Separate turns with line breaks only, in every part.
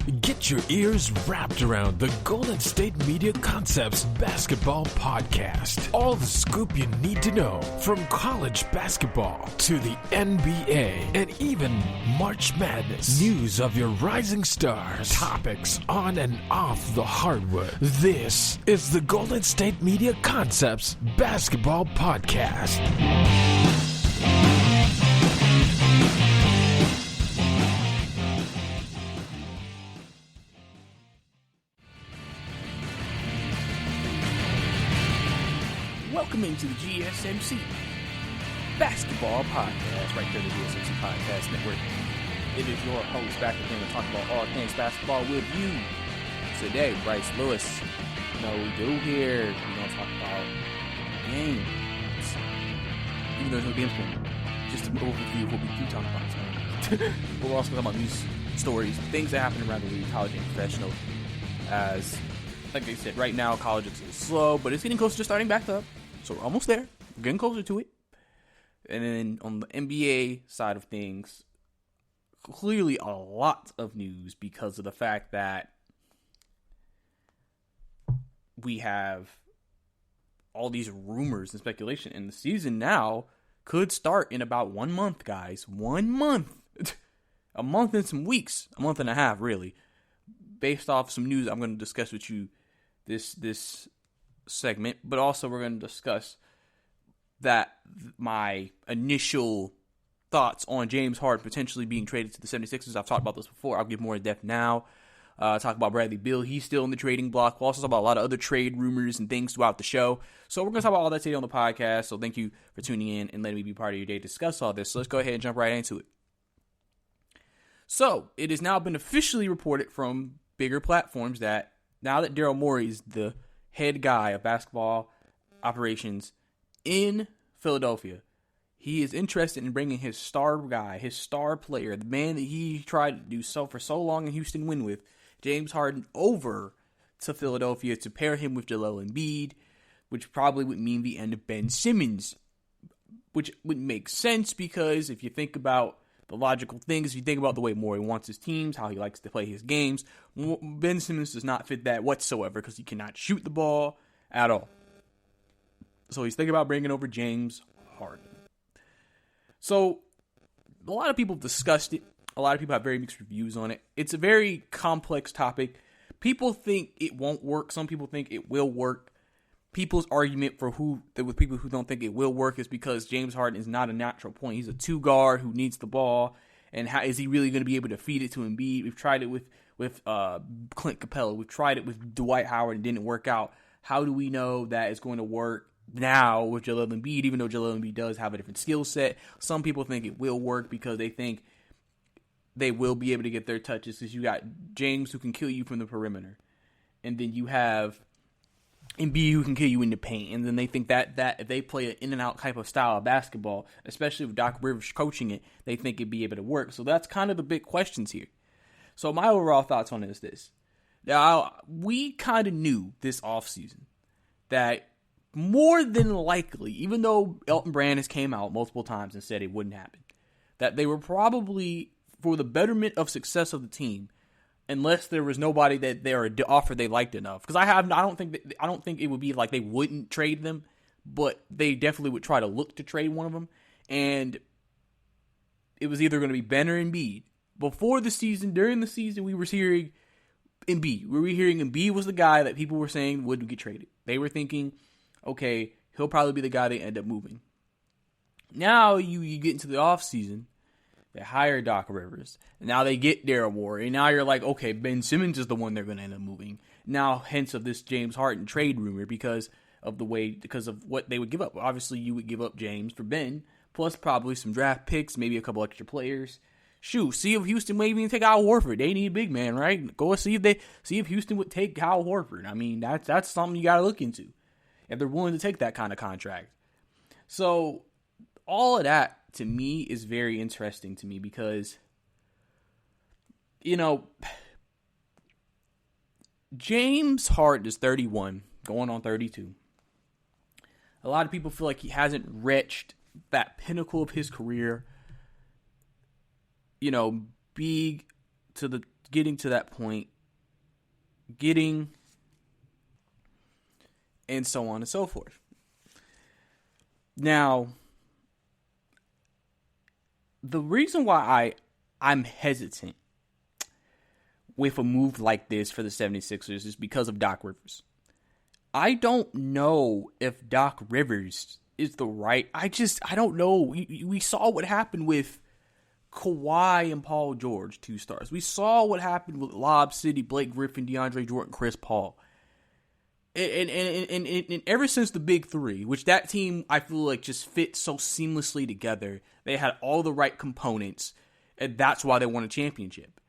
Get your ears wrapped around the Golden State Media Concepts Basketball Podcast. All the scoop you need to know, from college basketball to the NBA and even March Madness. News of your rising stars. Topics on and off the hardwood. This is the Golden State Media Concepts Basketball Podcast.
Welcome into the GSMC Basketball Podcast, right there, the GSMC Podcast Network. It is your host back again to talk about all things basketball with you. Today, Brice Lewis. You know what we do here. We're going to talk about games. Even though there's no games going on. Just an overview of what we do talk about tonight. We're also talking about news, stories, things that happen around the league, college and professional. As, like I said, right now, college is slow, but it's getting closer to starting back up. So we're almost there. We're getting closer to it. And then on the NBA side of things, clearly a lot of news because of the fact that we have all these rumors and speculation. And the season now could start in about 1 month, guys. 1 month. A month and some weeks. A month and a half, really. Based off some news I'm going to discuss with you this segment, but also we're going to discuss that my initial thoughts on James Harden potentially being traded to the 76ers. I've talked about this before. I'll give more in depth now. Talk about Bradley Beal. He's still in the trading block. We'll also talk about a lot of other trade rumors and things throughout the show. So we're going to talk about all that today on the podcast. So thank you for tuning in and letting me be part of your day to discuss all this. So let's go ahead and jump right into it. So it has now been officially reported from bigger platforms that now that Daryl Morey is the head guy of basketball operations in Philadelphia, he is interested in bringing his star guy, his star player, the man that he tried to do so for so long in Houston win with, James Harden, over to Philadelphia to pair him with Joel Embiid, which probably would mean the end of Ben Simmons, which would make sense because if you think about the logical things, if you think about the way Morey wants his teams, how he likes to play his games, Ben Simmons does not fit that whatsoever because he cannot shoot the ball at all. So he's thinking about bringing over James Harden. So a lot of people have discussed it. A lot of people have very mixed reviews on it. It's a very complex topic. People think it won't work. Some people think it will work. People's argument with people who don't think it will work is because James Harden is not a natural point. He's a two guard who needs the ball, and how is he really going to be able to feed it to Embiid? We've tried it with Clint Capella. We've tried it with Dwight Howard and didn't work out. How do we know that it's going to work now with Joel Embiid? Even though Joel Embiid does have a different skill set, some people think it will work because they think they will be able to get their touches. Because you got James who can kill you from the perimeter, and then you have Embiid who can kill you in the paint, and then they think that if they play an in-and-out type of style of basketball, especially with Doc Rivers coaching it, they think it'd be able to work. So that's kind of the big questions here. So my overall thoughts on it is this. Now, we kind of knew this offseason that more than likely, even though Elton Brand has came out multiple times and said it wouldn't happen, that they were probably, for the betterment of success of the team, unless there was nobody that they are offer they liked enough. Because I don't think it would be like they wouldn't trade them, but they definitely would try to look to trade one of them. And it was either going to be Ben or Embiid. Before the season, during the season, we were hearing Embiid. We were hearing Embiid was the guy that people were saying would get traded. They were thinking, okay, he'll probably be the guy they end up moving. Now you get into the offseason. They hire Doc Rivers. And now they get Daryl Morey. And now you're like, okay, Ben Simmons is the one they're going to end up moving. Now, hence of this James Harden trade rumor because of what they would give up. See you would give up James for Ben, plus probably some draft picks, maybe a couple extra players. Shoot, see if Houston may even take Al Horford. They need a big man, right? Go see if Houston would take Al Horford. I mean, that's something you got to look into if they're willing to take that kind of contract. So all of that, to me, is very interesting to me because, James Harden is 31, going on 32. A lot of people feel like he hasn't reached that pinnacle of his career, big to getting to that point, and so on and so forth. Now, the reason why I'm hesitant with a move like this for the 76ers is because of Doc Rivers. I don't know if Doc Rivers is the right... I don't know. We saw what happened with Kawhi and Paul George, 2 stars. We saw what happened with Lob City, Blake Griffin, DeAndre Jordan, Chris Paul. And ever since the Big Three, which that team, I feel like, just fit so seamlessly together. They had all the right components, and that's why they won a championship.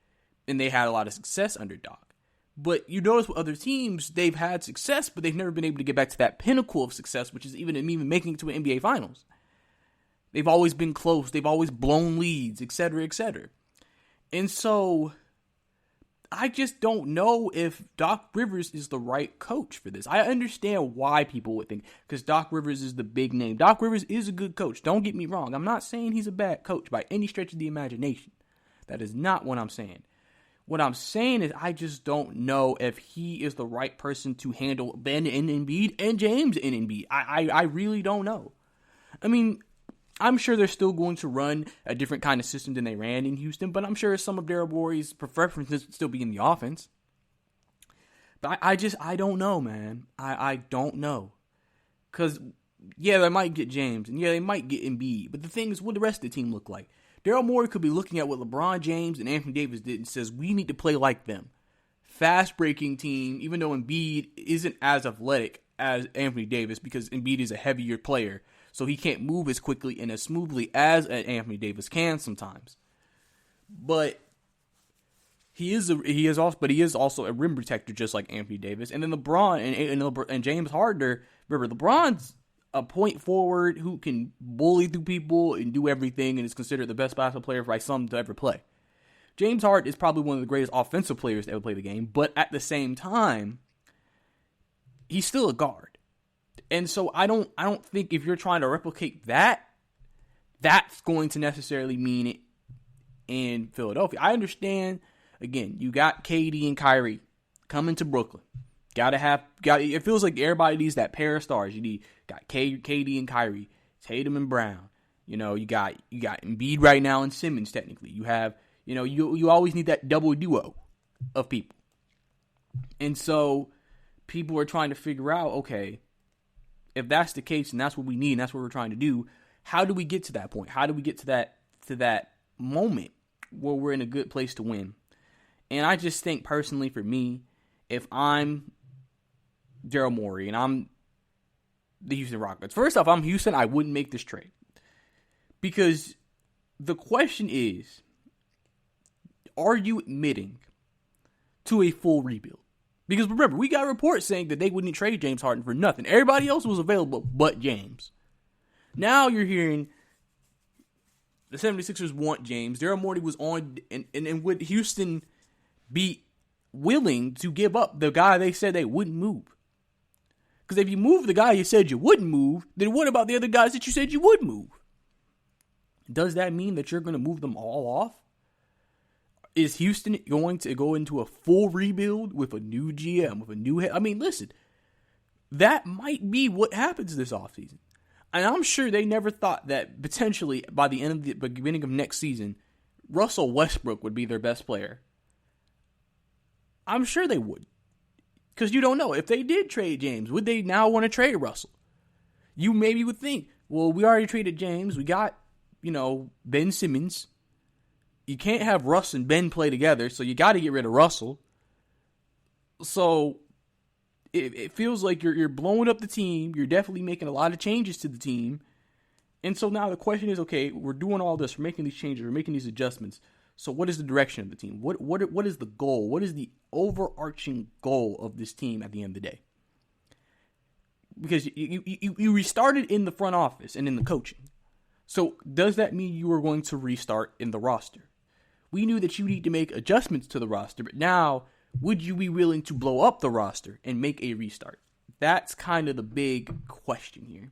And they had a lot of success under Doc. But you notice with other teams, they've had success, but they've never been able to get back to that pinnacle of success, which is even making it to an NBA Finals. They've always been close. They've always blown leads, etc., etc. And so I just don't know if Doc Rivers is the right coach for this. I understand why people would think, because Doc Rivers is the big name. Doc Rivers is a good coach. Don't get me wrong. I'm not saying he's a bad coach by any stretch of the imagination. That is not what I'm saying. What I'm saying is I just don't know if he is the right person to handle Ben and Embiid and James and Embiid. I really don't know. I mean, I'm sure they're still going to run a different kind of system than they ran in Houston, but I'm sure some of Daryl Morey's preferences would still be in the offense. But I don't know, man. I don't know. Because, yeah, they might get James, and yeah, they might get Embiid, but the thing is, what the rest of the team look like? Daryl Morey could be looking at what LeBron James and Anthony Davis did and says, we need to play like them. Fast-breaking team, even though Embiid isn't as athletic as Anthony Davis because Embiid is a heavier player, so he can't move as quickly and as smoothly as Anthony Davis can sometimes. But he is also a rim protector just like Anthony Davis. And then LeBron and James Harden, remember, LeBron's a point forward who can bully through people and do everything and is considered the best basketball player by some to ever play. James Harden is probably one of the greatest offensive players to ever play the game, but at the same time, he's still a guard. And so I don't think if you're trying to replicate that, that's going to necessarily mean it in Philadelphia. I understand, again, you got KD and Kyrie coming to Brooklyn. It feels like everybody needs that pair of stars. Got KD and Kyrie, Tatum and Brown. You got Embiid right now and Simmons technically. You have, you always need that double duo of people. And so people are trying to figure out, okay, if that's the case and that's what we need and that's what we're trying to do, how do we get to that point? How do we get to that moment where we're in a good place to win? And I just think personally for me, if I'm Daryl Morey and I'm the Houston Rockets, first off, I'm Houston, I wouldn't make this trade. Because the question is, are you admitting to a full rebuild? Because remember, we got reports saying that they wouldn't trade James Harden for nothing. Everybody else was available but James. Now you're hearing the 76ers want James. Daryl Morey was on, and would Houston be willing to give up the guy they said they wouldn't move? Because if you move the guy you said you wouldn't move, then what about the other guys that you said you would move? Does that mean that you're going to move them all off? Is Houston going to go into a full rebuild with a new GM, with a new head? I mean, listen, that might be what happens this offseason. And I'm sure they never thought that potentially by the end of the beginning of next season, Russell Westbrook would be their best player. I'm sure they would. Because you don't know. If they did trade James, would they now want to trade Russell? You maybe would think, well, we already traded James. We got, Ben Simmons. You can't have Russ and Ben play together, so you got to get rid of Russell. So it feels like you're blowing up the team. You're definitely making a lot of changes to the team. And so now the question is, okay, we're doing all this. We're making these changes. We're making these adjustments. So what is the direction of the team? What is the goal? What is the overarching goal of this team at the end of the day? Because you restarted in the front office and in the coaching. So does that mean you are going to restart in the roster? We knew that you need to make adjustments to the roster, but now would you be willing to blow up the roster and make a restart? That's kind of the big question here.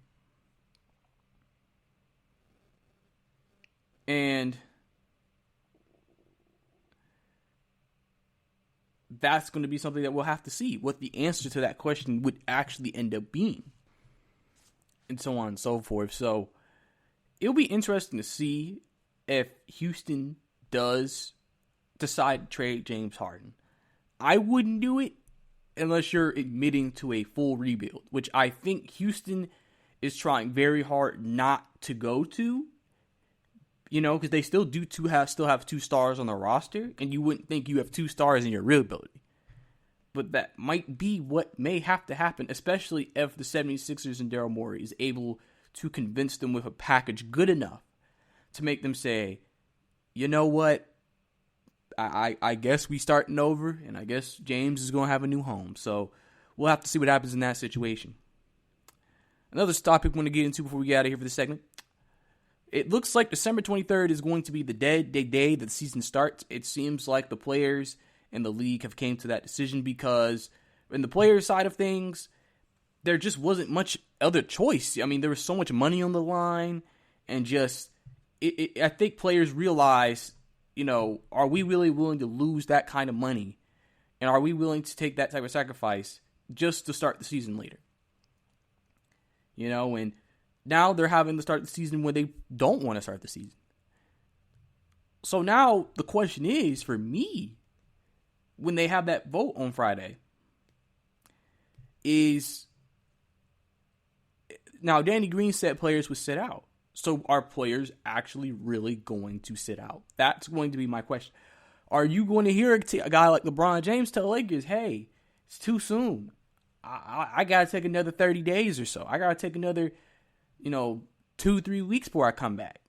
And that's going to be something that we'll have to see, what the answer to that question would actually end up being, and so on and so forth. So it'll be interesting to see if Houston does decide to trade James Harden. I wouldn't do it unless you're admitting to a full rebuild, which I think Houston is trying very hard not to go to, because they still have 2 stars on the roster, and you wouldn't think you have 2 stars in your rebuilding. But that might be what may have to happen, especially if the 76ers and Daryl Morey is able to convince them with a package good enough to make them say, you know what, I guess we starting over, and I guess James is going to have a new home. So we'll have to see what happens in that situation. Another topic I want to get into before we get out of here for this segment. It looks like December 23rd is going to be the day that the season starts. It seems like the players and the league have came to that decision because in the players' side of things, there just wasn't much other choice. I mean, there was so much money on the line, and I think players realize, are we really willing to lose that kind of money? And are we willing to take that type of sacrifice just to start the season later? And now they're having to start the season when they don't want to start the season. So now the question is, for me, when they have that vote on Friday, is now Danny Green said players would sit out. So are players actually really going to sit out? That's going to be my question. Are you going to hear a guy like LeBron James tell Lakers, hey, it's too soon. I got to take another 30 days or so. I got to take another, 2-3 weeks before I come back.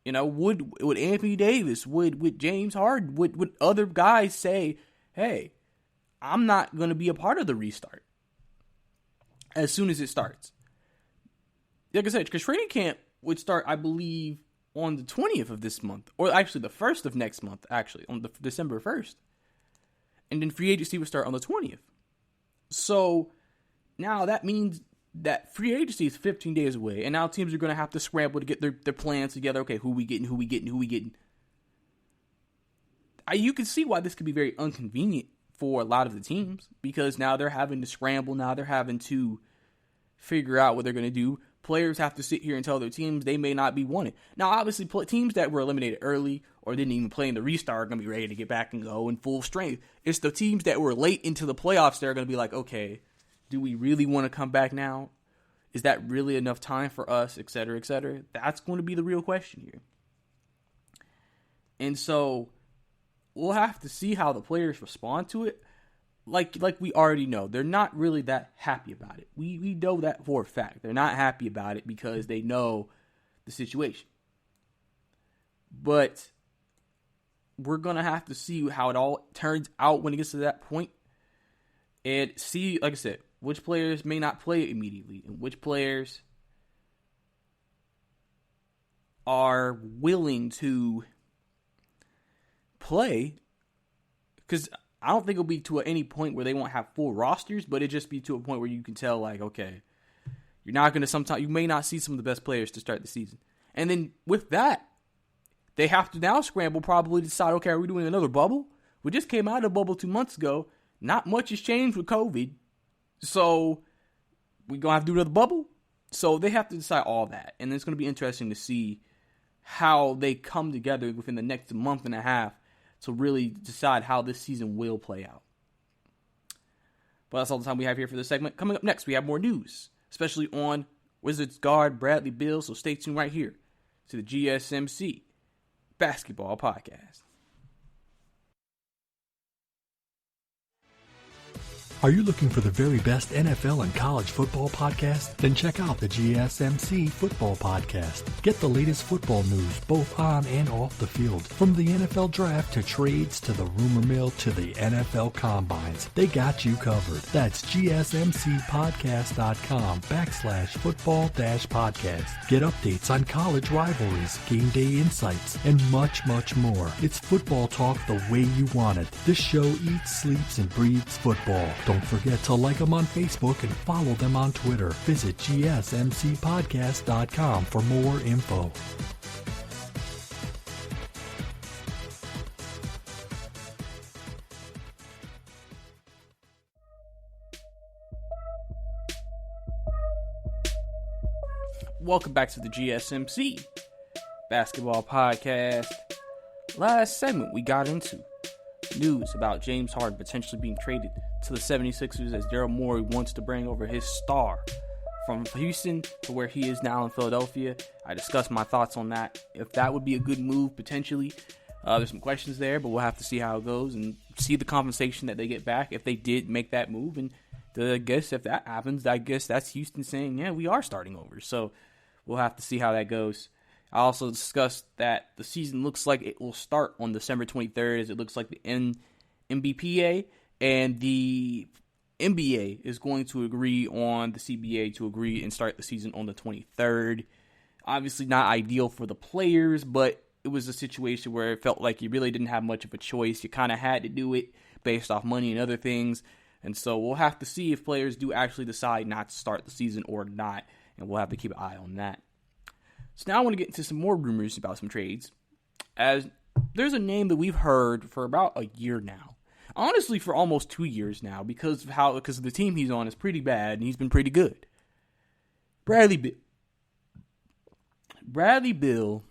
Would Anthony Davis, would James Harden, would other guys say, hey, I'm not going to be a part of the restart as soon as it starts? Like I said, because training camp would start, I believe, on the 20th of this month, or actually the 1st of next month, actually, on the December 1st. And then free agency would start on the 20th. So now that means that free agency is 15 days away, and now teams are going to have to scramble to get their plans together. Okay, who we getting? You can see why this could be very inconvenient for a lot of the teams, because now they're having to scramble. Now they're having to figure out what they're going to do. Players have to sit here and tell their teams they may not be wanted. Now, obviously, teams that were eliminated early or didn't even play in the restart are going to be ready to get back and go in full strength. It's the teams that were late into the playoffs that are going to be like, okay, do we really want to come back now? Is that really enough time for us, et cetera, et cetera? That's going to be the real question here. And so we'll have to see how the players respond to it. Like we already know, they're not really that happy about it. We know that for a fact. They're not happy about it because they know the situation. But we're going to have to see how it all turns out when it gets to that point. And see, like I said, which players may not play immediately and which players are willing to play. Because I don't think it'll be to any point where they won't have full rosters, but it'll just be to a point where you can tell, like, okay, you're not going to you may not see some of the best players to start the season. And then with that, they have to now scramble probably to decide, okay, are we doing another bubble? We just came out of a bubble 2 months ago. Not much has changed with COVID. So we're going to have to do another bubble? So they have to decide all that. And it's going to be interesting to see how they come together within the next month and a half to really decide how this season will play out. But that's all the time we have here for this segment. Coming up next, we have more news, especially on Wizards guard Bradley Beal. So stay tuned right here to the GSMC Basketball Podcast.
Are you looking for the very best NFL and college football podcast? Then check out the GSMC Football Podcast. Get the latest football news both on and off the field. From the NFL Draft to trades to the rumor mill to the NFL Combines. They got you covered. That's GSMCpodcast.com/football-podcast. Get updates on college rivalries, game day insights, and much, much more. It's football talk the way you want it. This show eats, sleeps, and breathes football. Don't forget to like them on Facebook and follow them on Twitter. Visit GSMCpodcast.com for more info.
Welcome back to the GSMC Basketball Podcast. Last segment, we got into news about James Harden potentially being traded to the 76ers as Daryl Morey wants to bring over his star from Houston to where he is now in Philadelphia. I discussed my thoughts on that. If that would be a good move, potentially. There's some questions there, but we'll have to see how it goes and see the compensation that they get back if they did make that move. And I guess if that happens, I guess that's Houston saying, yeah, we are starting over. So we'll have to see how that goes. I also discussed that the season looks like it will start on December 23rd, as it looks like the NBPA and the NBA is going to agree on the CBA to agree and start the season on the 23rd. Obviously not ideal for the players, but it was a situation where it felt like you really didn't have much of a choice. You kind of had to do it based off money and other things. And so we'll have to see if players do actually decide not to start the season or not. And we'll have to keep an eye on that. So now I want to get into some more rumors about some trades. As there's a name that we've heard for about a year now. Honestly, for almost 2 years now, because of the team he's on is pretty bad and he's been pretty good. Bradley Beal. Bradley Beal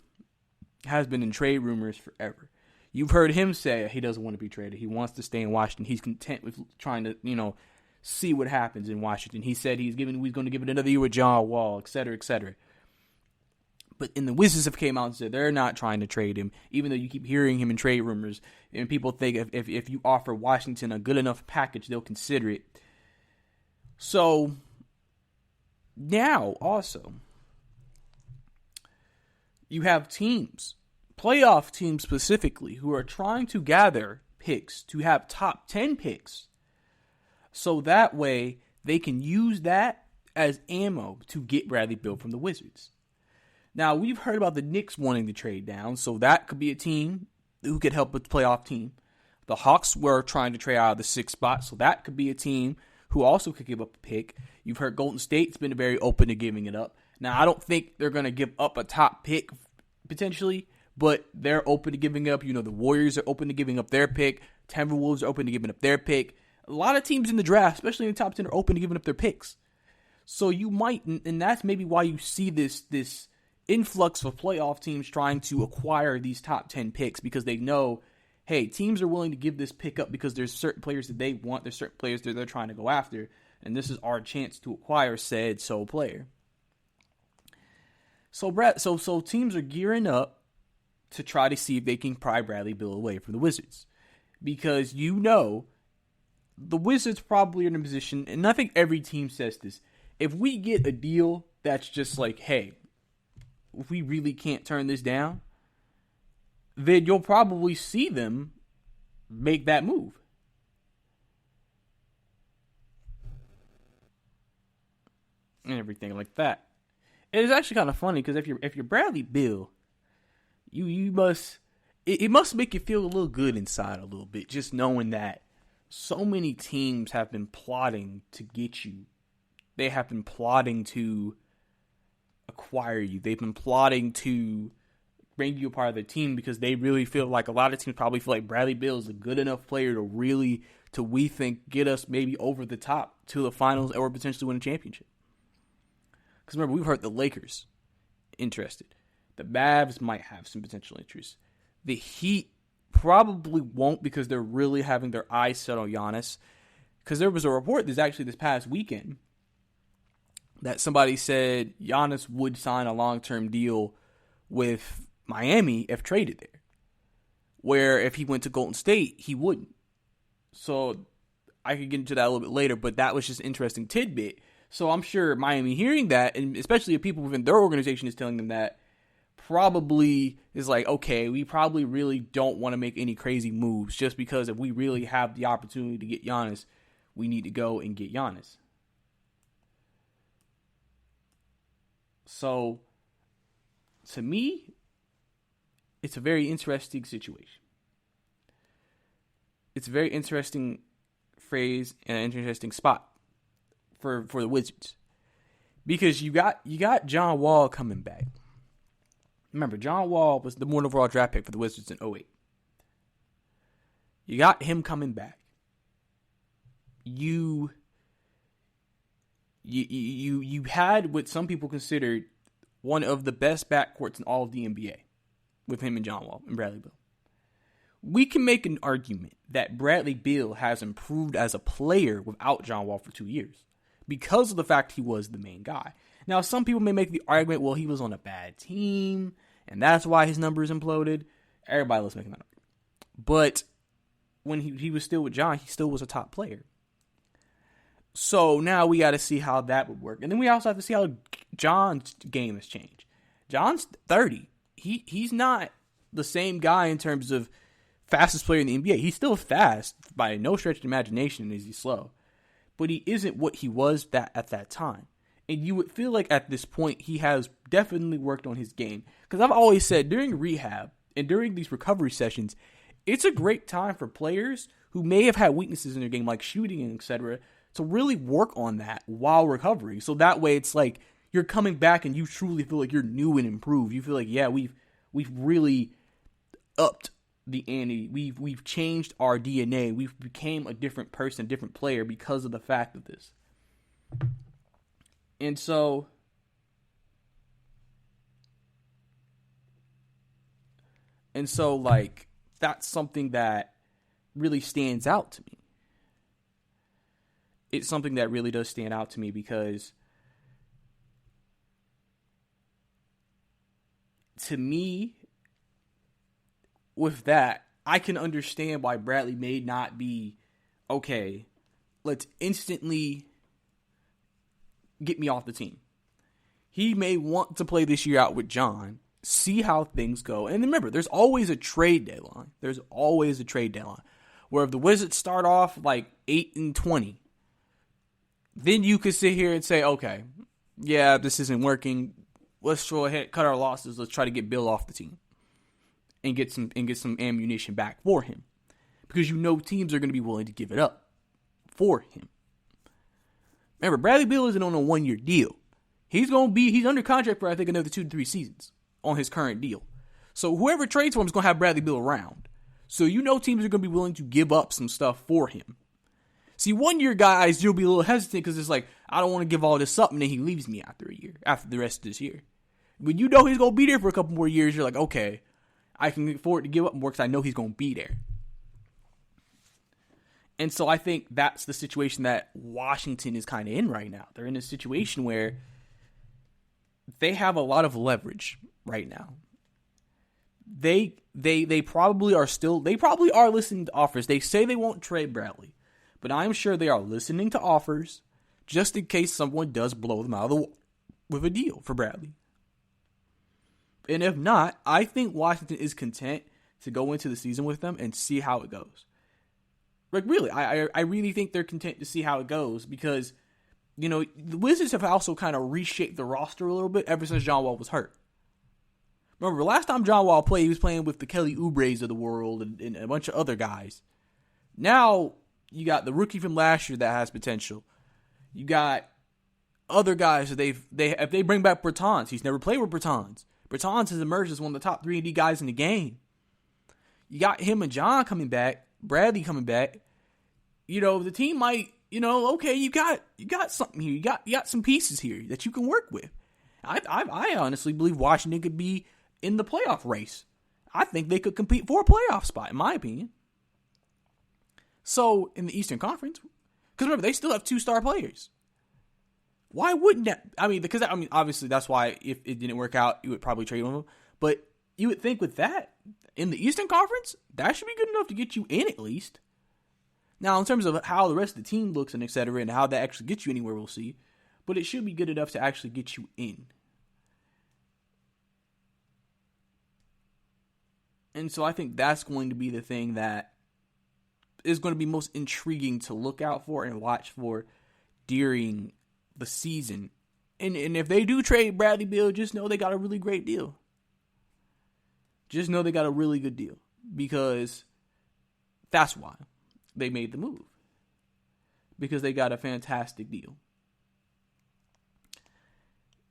has been in trade rumors forever. You've heard him say he doesn't want to be traded. He wants to stay in Washington. He's content with trying to, see what happens in Washington. He said he's going to give it another year with John Wall, et cetera, et cetera. But the Wizards have came out and said they're not trying to trade him, even though you keep hearing him in trade rumors. And people think if you offer Washington a good enough package, they'll consider it. So now also, you have teams, playoff teams specifically, who are trying to gather picks to have top 10 picks. So that way they can use that as ammo to get Bradley Beal from the Wizards. Now, we've heard about the Knicks wanting to trade down, so that could be a team who could help with the playoff team. The Hawks were trying to trade out of the 6th spot, so that could be a team who also could give up a pick. You've heard Golden State's been very open to giving it up. Now, I don't think they're going to give up a top pick, potentially, but they're open to giving up. The Warriors are open to giving up their pick. Timberwolves are open to giving up their pick. A lot of teams in the draft, especially in the top 10, are open to giving up their picks. So you might, and that's maybe why you see this influx of playoff teams trying to acquire these top 10 picks, because they know, hey, teams are willing to give this pick up because there's certain players that they want, there's certain players that they're trying to go after, and this is our chance to acquire said player. So teams are gearing up to try to see if they can pry Bradley Beal away from the Wizards, because the Wizards probably are in a position, and I think every team says this, if we get a deal that's just like, hey, if we really can't turn this down, then you'll probably see them make that move. And everything like that. And it's actually kind of funny because if you're Bradley Beal, you must it must make you feel a little good inside a little bit, just knowing that so many teams have been plotting to get you. They have been plotting to acquire you. They've been plotting to bring you a part of their team because they really feel like, a lot of teams probably feel like Bradley Beal is a good enough player to we think, get us maybe over the top to the finals or potentially win a championship. Because remember, we've heard the Lakers interested. The Mavs might have some potential interest. The Heat probably won't, because they're really having their eyes set on Giannis. Because there was a report this past weekend that somebody said Giannis would sign a long-term deal with Miami if traded there, where if he went to Golden State, he wouldn't. So I could get into that a little bit later, but that was just an interesting tidbit. So I'm sure Miami hearing that, and especially if people within their organization is telling them that, probably is like, okay, we probably really don't want to make any crazy moves, just because if we really have the opportunity to get Giannis, we need to go and get Giannis. So, to me, it's a very interesting situation. It's a very interesting phrase and an interesting spot for the Wizards, because you got John Wall coming back. Remember, John Wall was the #1 overall draft pick for the Wizards in 2008. You got him coming back. You had what some people considered one of the best backcourts in all of the NBA with him and John Wall and Bradley Beal. We can make an argument that Bradley Beal has improved as a player without John Wall for 2 years because of the fact he was the main guy. Now, some people may make the argument, well, he was on a bad team, and that's why his numbers imploded. Everybody was making that argument. But when he was still with John, he still was a top player. So now we got to see how that would work. And then we also have to see how John's game has changed. John's 30. He's not the same guy in terms of fastest player in the NBA. He's still fast by no stretch of the imagination. Is he slow? But he isn't what he was at that time. And you would feel like at this point he has definitely worked on his game. Because I've always said during rehab and during these recovery sessions, it's a great time for players who may have had weaknesses in their game like shooting and etc. to really work on that while recovering. So that way it's like you're coming back and you truly feel like you're new and improved. You feel like, yeah, we've really upped the ante. We've changed our DNA. We've became a different person, a different player because of the fact of this. And so like that's something that really stands out to me. It's something that really does stand out to me because to me, with that, I can understand why Bradley may not be, okay, let's instantly get me off the team. He may want to play this year out with John, see how things go. And remember, there's always a trade deadline. There's always a trade deadline. Where if the Wizards start off like 8-20, then you could sit here and say, okay, yeah, this isn't working. Let's go ahead, cut our losses. Let's try to get Bill off the team and get some ammunition back for him. Because you know teams are going to be willing to give it up for him. Remember, Bradley Beal isn't on a 1-year deal. He's under contract for I think another 2 to 3 seasons on his current deal. So whoever trades for him is going to have Bradley Beal around. So you know teams are going to be willing to give up some stuff for him. See, 1-year guys, you'll be a little hesitant because it's like, I don't want to give all this up and then he leaves me after a year, after the rest of this year. When you know he's going to be there for a couple more years, you're like, okay, I can afford to give up more because I know he's going to be there. And so I think that's the situation that Washington is kind of in right now. They're in a situation where they have a lot of leverage right now. They probably are listening to offers. They say they won't trade Bradley, but I'm sure they are listening to offers just in case someone does blow them out of the water with a deal for Bradley. And if not, I think Washington is content to go into the season with them and see how it goes. Like, really, I really think they're content to see how it goes because, you know, the Wizards have also kind of reshaped the roster a little bit ever since John Wall was hurt. Remember, last time John Wall played, he was playing with the Kelly Oubres of the world and a bunch of other guys. Now, you got the rookie from last year that has potential. You got other guys that if they bring back Bertans, he's never played with Bertans. Bertans has emerged as one of the top 3-and-D guys in the game. You got him and John coming back, Bradley coming back. You know, the team might, you know, okay, you got something here. You got some pieces here that you can work with. I honestly believe Washington could be in the playoff race. I think they could compete for a playoff spot, in my opinion. So, in the Eastern Conference, because remember, they still have 2 star players. Why wouldn't that? Because obviously that's why if it didn't work out, you would probably trade one of them. But you would think with that, in the Eastern Conference, that should be good enough to get you in at least. Now, in terms of how the rest of the team looks and et cetera, and how that actually gets you anywhere, we'll see. But it should be good enough to actually get you in. And so I think that's going to be the thing that is going to be most intriguing to look out for and watch for during the season. And if they do trade Bradley Beal, just know they got a really great deal. Just know they got a really good deal. Because that's why they made the move. Because they got a fantastic deal.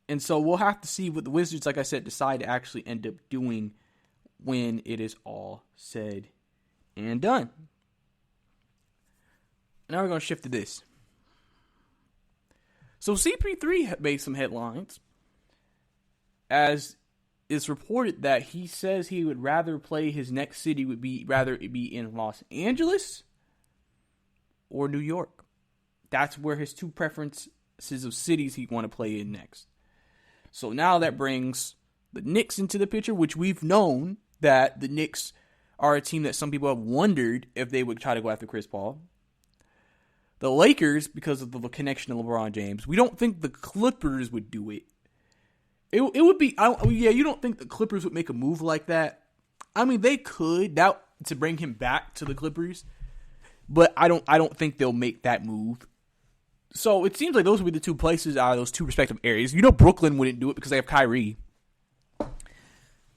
And so we'll have to see what the Wizards, like I said, decide to actually end up doing when it is all said and done. Now we're going to shift to this. So CP3 made some headlines as it's reported that he says he would rather play his next city would be rather it be in Los Angeles or New York. That's where his two preferences of cities he want to play in next. So now that brings the Knicks into the picture, which we've known that the Knicks are a team that some people have wondered if they would try to go after Chris Paul. The Lakers, because of the connection to LeBron James. We don't think the Clippers would do it. It would be, you don't think the Clippers would make a move like that? I mean, they could to bring him back to the Clippers, but I don't think they'll make that move. So it seems like those would be the two places out of those two respective areas. Brooklyn wouldn't do it because they have Kyrie.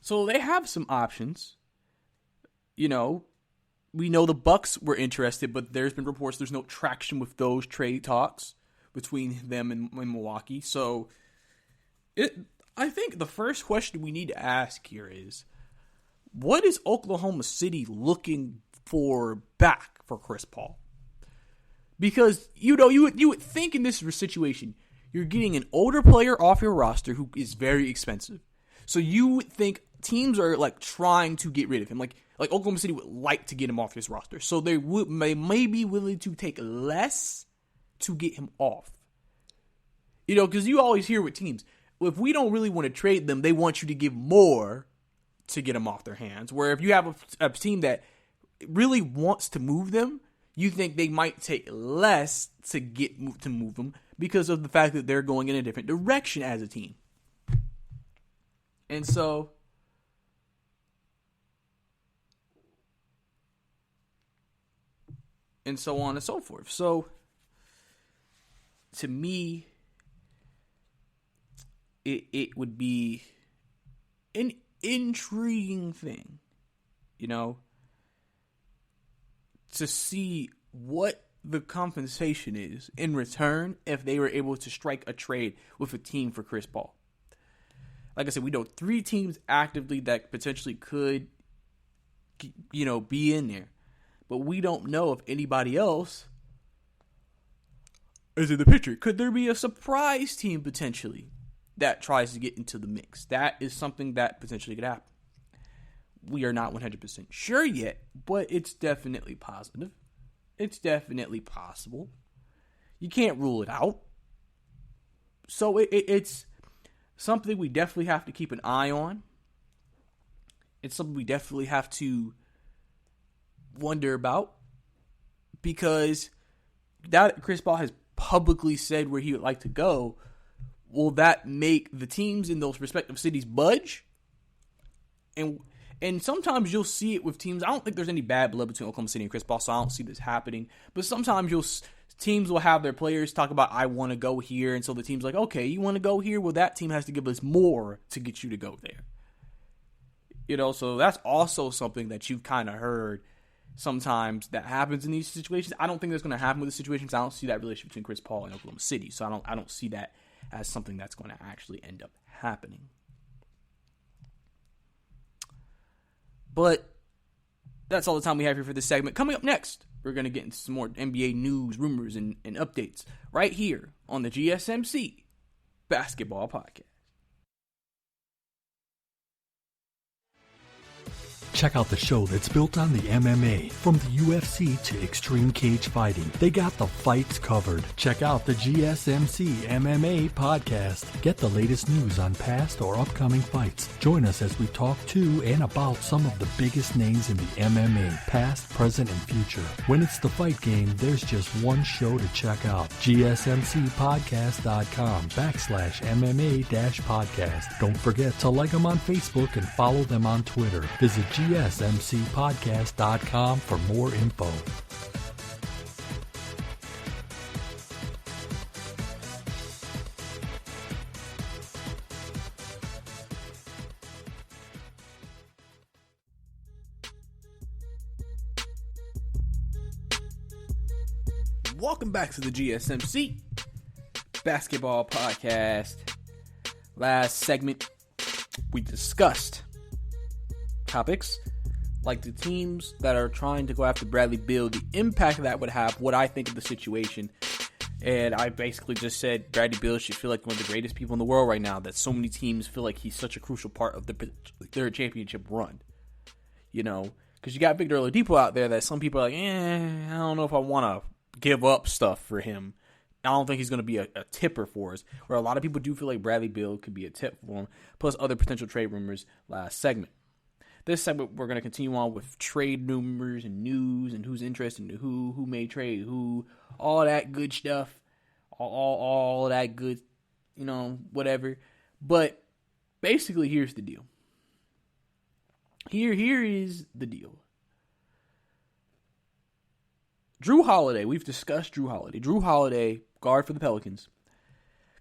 So they have some options. We know the Bucks were interested, but there's been reports there's no traction with those trade talks between them and Milwaukee. So I think the first question we need to ask here is, what is Oklahoma City looking for back for Chris Paul? Because, you would think in this situation, you're getting an older player off your roster who is very expensive. So you would think teams are trying to get rid of him. Like Oklahoma City would like to get him off his roster. So they may be willing to take less to get him off. Because you always hear with teams, if we don't really want to trade them, they want you to give more to get them off their hands. Where if you have a team that really wants to move them, you think they might take less to move them because of the fact that they're going in a different direction as a team. And so on and so forth. So to me, it would be an intriguing thing, to see what the compensation is in return if they were able to strike a trade with a team for Chris Paul. Like I said, we know 3 teams actively that potentially could, be in there. But we don't know if anybody else is in the picture. Could there be a surprise team potentially that tries to get into the mix? That is something that potentially could happen. We are not 100% sure yet, but it's definitely positive. It's definitely possible. You can't rule it out. So it's something we definitely have to keep an eye on. It's something we definitely have to wonder about, because now that Chris Paul has publicly said where he would like to go, will that make the teams in those respective cities budge? And sometimes you'll see it with teams. I don't think there's any bad blood between Oklahoma City and Chris Paul, so I don't see this happening. But sometimes teams will have their players talk about, I want to go here. And so the team's like, okay, you want to go here? Well, that team has to give us more to get you to go there. So that's also something that you've kind of heard sometimes that happens in these situations. I don't think that's going to happen with the situations. I don't see that relationship between Chris Paul and Oklahoma City. So I don't see that as something that's going to actually end up happening. But that's all the time we have here for this segment. Coming up next, we're going to get into some more NBA news, rumors, and updates right here on the GSMC Basketball Podcast.
Check out the show that's built on the MMA. From the UFC to extreme cage fighting, they got the fights covered. Check out the GSMC MMA podcast. Get the latest news on past or upcoming fights. Join us as we talk to and about some of the biggest names in the MMA, past, present, and future. When it's the fight game, there's just one show to check out. GSMCpodcast.com/MMA-podcast. Don't forget to like them on Facebook and follow them on Twitter. Visit GSMCpodcast.com for more info.
Welcome back to the GSMC Basketball Podcast. Last segment, we discussed topics like the teams that are trying to go after Bradley Beal, the impact that would have, what I think of the situation. And I basically just said Bradley Beal should feel like one of the greatest people in the world right now, that so many teams feel like he's such a crucial part of their championship run. You know, because you got Victor Oladipo out there that some people are like, I don't know if I want to give up stuff for him. I don't think he's going to be a tipper for us, where a lot of people do feel like Bradley Beal could be a tip for him, plus other potential trade rumors last segment. This segment, we're going to continue on with trade rumors and news and who's interested in who may trade who, all that good stuff, all that good, whatever. But basically, here's the deal. Here is the deal. Drew Holiday, we've discussed Drew Holiday. Drew Holiday, guard for the Pelicans,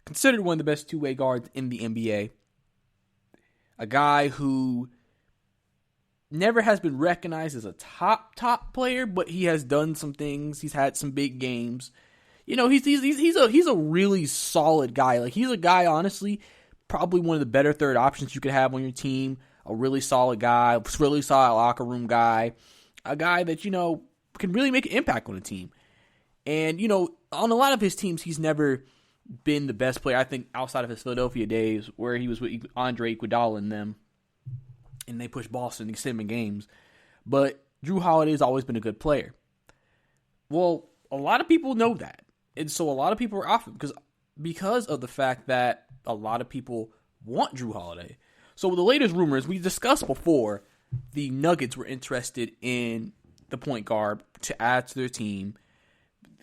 considered one of the best two-way guards in the NBA. A guy who never has been recognized as a top player, but he has done some things. He's had some big games. He's a really solid guy. Like, he's a guy, honestly, probably one of the better third options you could have on your team. A really solid guy, really solid locker room guy. A guy that, can really make an impact on a team. And, on a lot of his teams, he's never been the best player, I think, outside of his Philadelphia days, where he was with Andre Iguodala and them, and they pushed Boston to 7 games. But Drew Holiday has always been a good player. Well, a lot of people know that. And so a lot of people are off him because of the fact that a lot of people want Drew Holiday. So the latest rumors, we discussed before, the Nuggets were interested in the point guard to add to their team.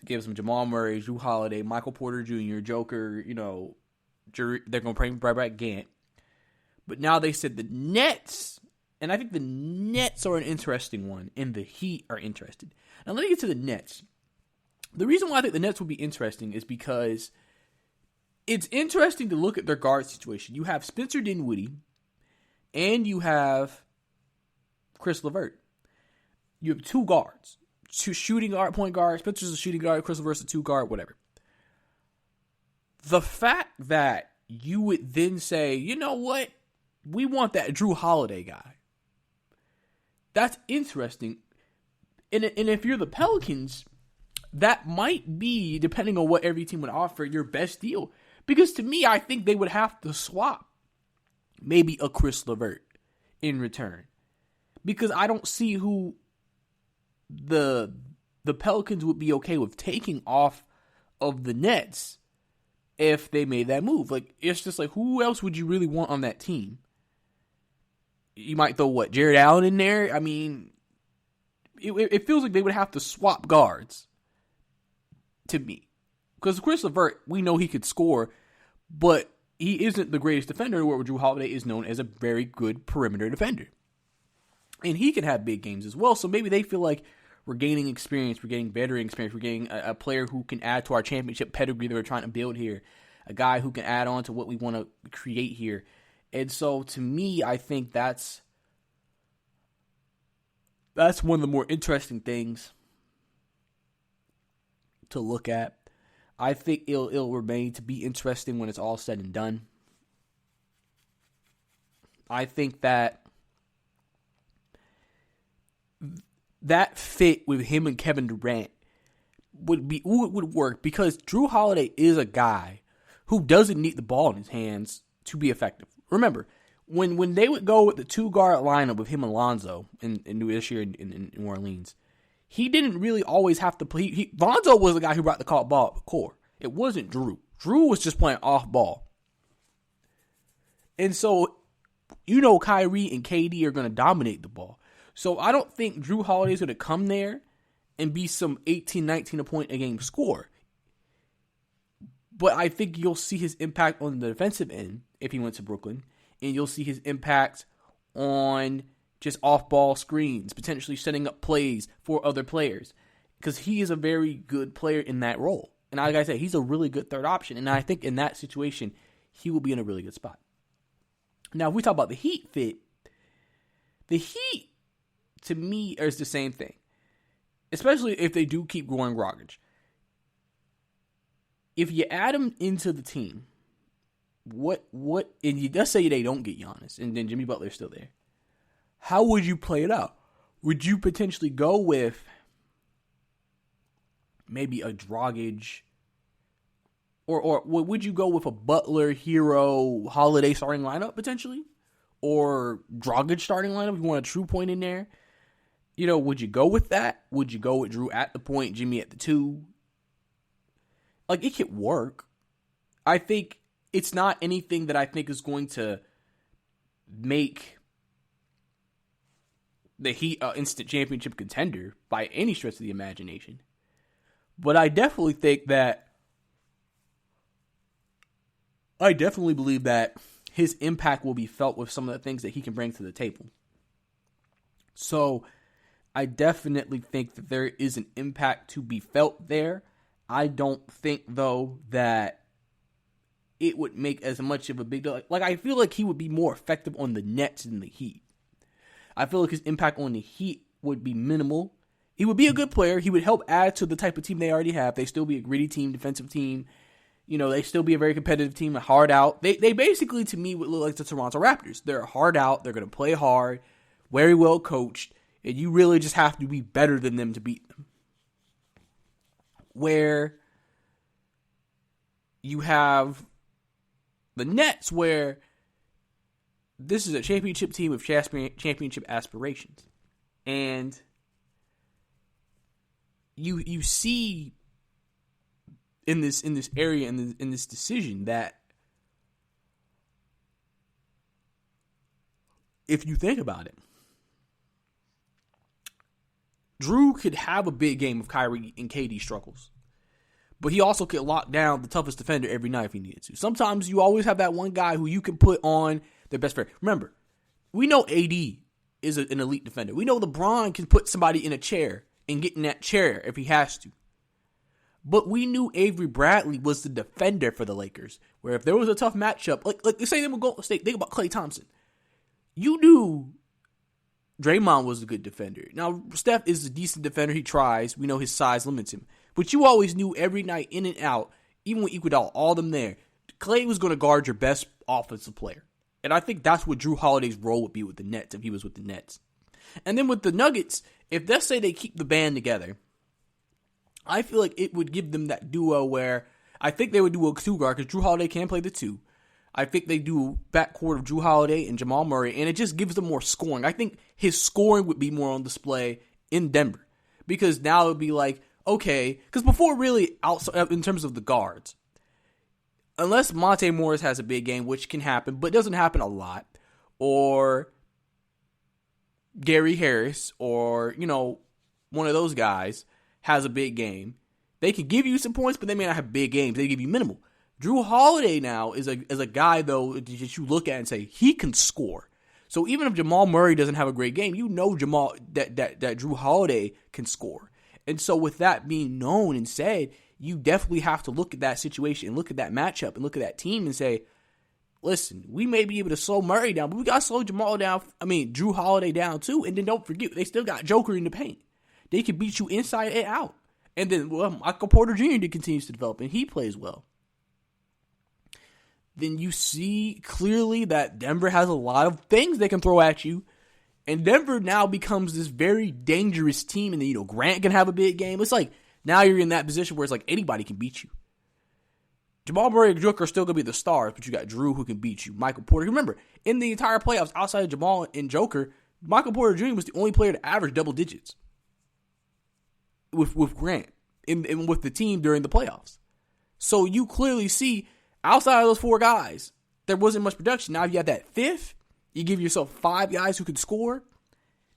Gives them Jamal Murray, Drew Holiday, Michael Porter Jr., Joker, they're going to bring back Gant. But now they said the Nets, and I think the Nets are an interesting one, and the Heat are interested. Now let me get to the Nets. The reason why I think the Nets will be interesting is because it's interesting to look at their guard situation. You have Spencer Dinwiddie, and you have Chris LeVert. You have two guards. Two shooting guard, point guard. Spencer's a shooting guard. Chris LeVert's a two guard, whatever. The fact that you would then say, you know what? We want that Drew Holiday guy. That's interesting. And if you're the Pelicans, that might be, depending on what every team would offer, your best deal. Because to me, I think they would have to swap maybe a Chris LeVert in return. Because I don't see who the Pelicans would be okay with taking off of the Nets if they made that move. Like, it's just like, who else would you really want on that team? You might throw, Jared Allen in there? I mean, it feels like they would have to swap guards to me. Because Chris LeVert, we know he could score, but he isn't the greatest defender, where Drew Holiday is known as a very good perimeter defender. And he can have big games as well, so maybe they feel like we're gaining experience, we're getting veteran experience, we're getting a player who can add to our championship pedigree that we're trying to build here, a guy who can add on to what we want to create here. And so, to me, I think that's one of the more interesting things to look at. I think it'll remain to be interesting when it's all said and done. I think that fit with him and Kevin Durant would work, because Drew Holiday is a guy who doesn't need the ball in his hands to be effective. Remember, when they would go with the two-guard lineup with him and Lonzo in this year in New Orleans, he didn't really always have to play. Lonzo was the guy who brought the ball up the court. It wasn't Drew. Drew was just playing off ball. And so, Kyrie and KD are going to dominate the ball. So I don't think Drew Holiday is going to come there and be some 18, 19 a point a game scorer. But I think you'll see his impact on the defensive end if he went to Brooklyn. And you'll see his impact on just off-ball screens, potentially setting up plays for other players. Because he is a very good player in that role. And like I said, he's a really good third option. And I think in that situation, he will be in a really good spot. Now, if we talk about the Heat fit, the Heat, to me, is the same thing. Especially if they do keep growing Dragic. If you add him into the team, and let's say they don't get Giannis, and then Jimmy Butler's still there, how would you play it out? Would you potentially go with maybe a Dragic Or would you go with a Butler, Hero, Holiday starting lineup potentially? Or Dragic starting lineup if you want a true point in there? Would you go with that? Would you go with Drew at the point, Jimmy at the 2? Like, it could work. I think it's not anything that I think is going to make the Heat an instant championship contender by any stretch of the imagination. But I definitely think that I definitely believe that his impact will be felt with some of the things that he can bring to the table. So I definitely think that there is an impact to be felt there. I don't think, though, that it would make as much of a big deal. Like, I feel like he would be more effective on the Nets than the Heat. I feel like his impact on the Heat would be minimal. He would be a good player. He would help add to the type of team they already have. They still be a gritty team, defensive team. They still be a very competitive team, hard out. They basically, to me, would look like the Toronto Raptors. They're hard out. They're going to play hard, very well coached, and you really just have to be better than them to beat them. Where you have the Nets, where this is a championship team with championship aspirations. And you see in this area, in this decision, that if you think about it, Drew could have a big game if Kyrie and KD struggles. But he also could lock down the toughest defender every night if he needed to. Sometimes you always have that one guy who you can put on their best friend. Remember, we know AD is an elite defender. We know LeBron can put somebody in a chair and get in that chair if he has to. But we knew Avery Bradley was the defender for the Lakers, where if there was a tough matchup, like say they were Golden State, think about Klay Thompson. You knew Draymond was a good defender. Now, Steph is a decent defender. He tries. We know his size limits him. But you always knew every night, in and out, even with Iguodala, all them there, Klay was going to guard your best offensive player. And I think that's what Drew Holiday's role would be with the Nets if he was with the Nets. And then with the Nuggets, if let's say they keep the band together, I feel like it would give them that duo where I think they would do a 2 guard because Drew Holiday can play the 2. I think they do backcourt of Drew Holiday and Jamal Murray, and it just gives them more scoring. I think his scoring would be more on display in Denver because now it would be like, okay, because before really, outside in terms of the guards, unless Monte Morris has a big game, which can happen, but doesn't happen a lot, or Gary Harris, or, one of those guys has a big game, they can give you some points, but they may not have big games. They give you minimal. Drew Holiday now is a guy, though, that you look at and say, he can score. So even if Jamal Murray doesn't have a great game, that Drew Holiday can score. And so with that being known and said, you definitely have to look at that situation and look at that matchup and look at that team and say, listen, we may be able to slow Murray down, but we got to slow Drew Holiday down too. And then don't forget, they still got Joker in the paint. They can beat you inside and out. And then Michael Porter Jr. continues to develop, and he plays well. Then you see clearly that Denver has a lot of things they can throw at you. And Denver now becomes this very dangerous team. And then, Grant can have a big game. It's like now you're in that position where it's like anybody can beat you. Jamal Murray and Joker are still going to be the stars, but you got Drew who can beat you. Michael Porter. Remember, in the entire playoffs, outside of Jamal and Joker, Michael Porter Jr. was the only player to average double digits with Grant and with the team during the playoffs. So you clearly see, outside of those 4 guys, there wasn't much production. Now, if you have that 5th, you give yourself 5 guys who can score.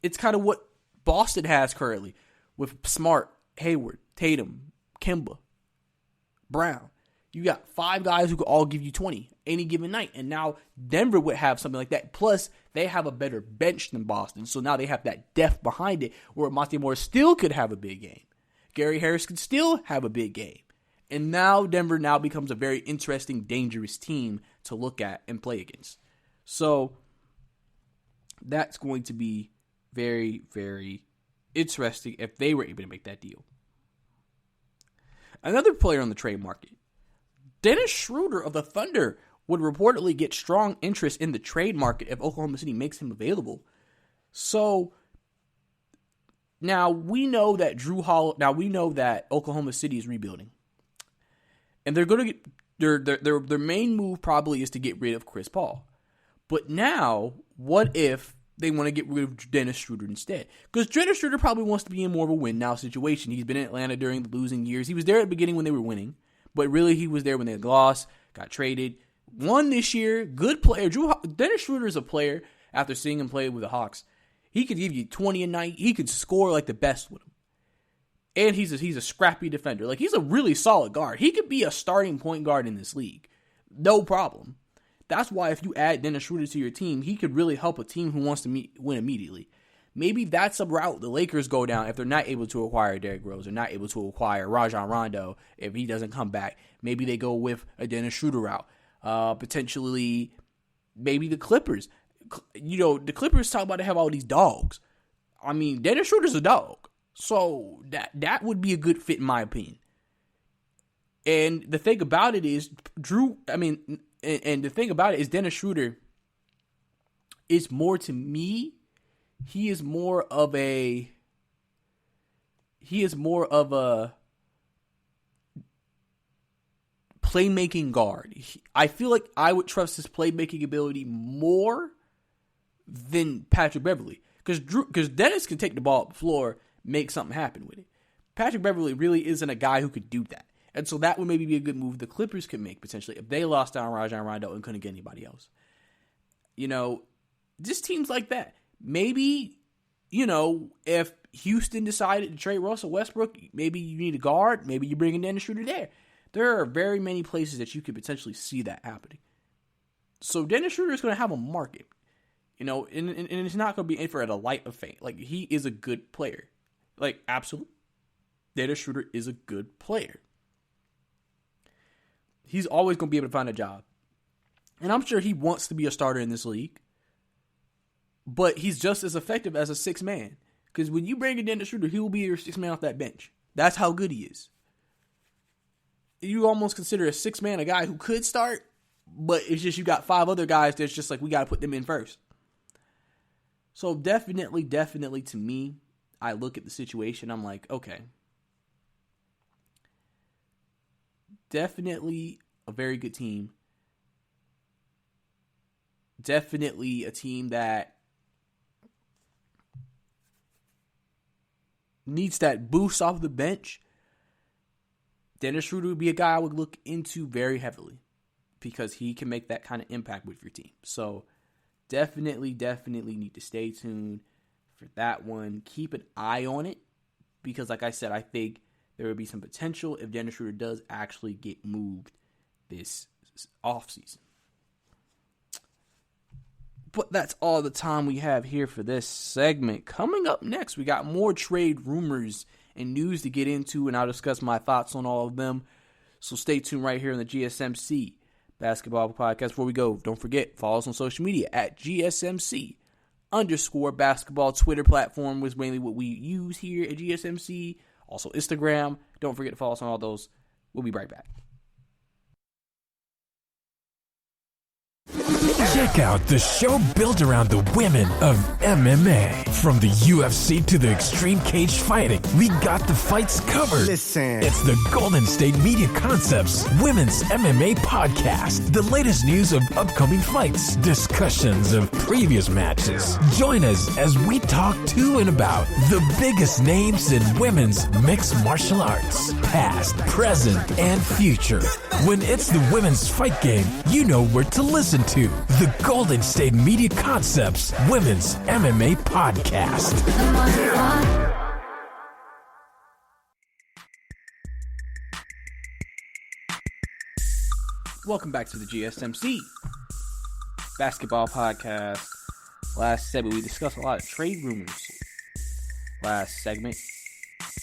It's kind of what Boston has currently with Smart, Hayward, Tatum, Kemba, Brown. You got 5 guys who could all give you 20 any given night. And now Denver would have something like that. Plus, they have a better bench than Boston. So now they have that depth behind it where Monte Morris still could have a big game. Gary Harris could still have a big game. And now Denver now becomes a very interesting, dangerous team to look at and play against. So that's going to be very, very interesting if they were able to make that deal. Another player on the trade market, Dennis Schroeder of the Thunder, would reportedly get strong interest in the trade market if Oklahoma City makes him available. So now we know that Oklahoma City is rebuilding. And they're going to get their main move probably is to get rid of Chris Paul. But now, what if they want to get rid of Dennis Schroeder instead? Because Dennis Schroeder probably wants to be in more of a win-now situation. He's been in Atlanta during the losing years. He was there at the beginning when they were winning. But really, he was there when they lost, got traded, won this year. Good player. Dennis Schroeder is a player, after seeing him play with the Hawks, he could give you 20 a night. He could score like the best with him. And he's a scrappy defender. Like, he's a really solid guard. He could be a starting point guard in this league. No problem. That's why if you add Dennis Schroeder to your team, he could really help a team who wants to win immediately. Maybe that's a route the Lakers go down if they're not able to acquire Derrick Rose or not able to acquire Rajon Rondo if he doesn't come back. Maybe they go with a Dennis Schroeder route. Potentially, maybe the Clippers. The Clippers talk about they have all these dogs. I mean, Dennis Schroeder's a dog. So that would be a good fit in my opinion. And the thing about it is, Dennis Schroeder is more, to me, he is more of a playmaking guard. I feel like I would trust his playmaking ability more than Patrick Beverley. Because Dennis can take the ball up the floor, make something happen with it. Patrick Beverley really isn't a guy who could do that. And so that would maybe be a good move the Clippers could make, potentially, if they lost down Rajon Rondo and couldn't get anybody else. Just teams like that. Maybe, if Houston decided to trade Russell Westbrook, maybe you need a guard, maybe you bring in Dennis Schroeder there. There are very many places that you could potentially see that happening. So Dennis Schroeder is going to have a market. And it's not going to be in for a light of fame. Like, he is a good player. Like, absolutely. Dennis Schroeder is a good player. He's always going to be able to find a job. And I'm sure he wants to be a starter in this league. But he's just as effective as a sixth man. Because when you bring in Dennis Schroeder, he will be your sixth man off that bench. That's how good he is. You almost consider a sixth man a guy who could start, but it's just you got five other guys that's just like, we got to put them in first. So definitely to me, I look at the situation, I'm like, okay. Definitely a very good team. Definitely a team that needs that boost off the bench. Dennis Schroeder would be a guy I would look into very heavily because he can make that kind of impact with your team. So definitely need to stay tuned for that one. Keep an eye on it because, like I said, I think there would be some potential if Dennis Schroeder does actually get moved this offseason. But that's all the time we have here for this segment. Coming up next, we got more trade rumors and news to get into, and I'll discuss my thoughts on all of them. So stay tuned right here on the GSMC Basketball Podcast. Before we go, don't forget, follow us on social media at GSMC_basketball. Twitter platform was mainly what we use here at GSMC. Also Instagram. Don't forget to follow us on all those. We'll be right back.
Check out the show built around the women of MMA. From the UFC to the extreme cage fighting, we got the fights covered.
Listen.
It's the Golden State Media Concepts Women's MMA Podcast. The latest news of upcoming fights, discussions of previous matches. Join us as we talk to and about the biggest names in women's mixed martial arts, past, present, and future. When it's the women's fight game, you know where to listen to. The Golden State Media Concepts Women's MMA Podcast.
Welcome back to the GSMC Basketball Podcast. Last segment, we discussed a lot of trade rumors. Last segment,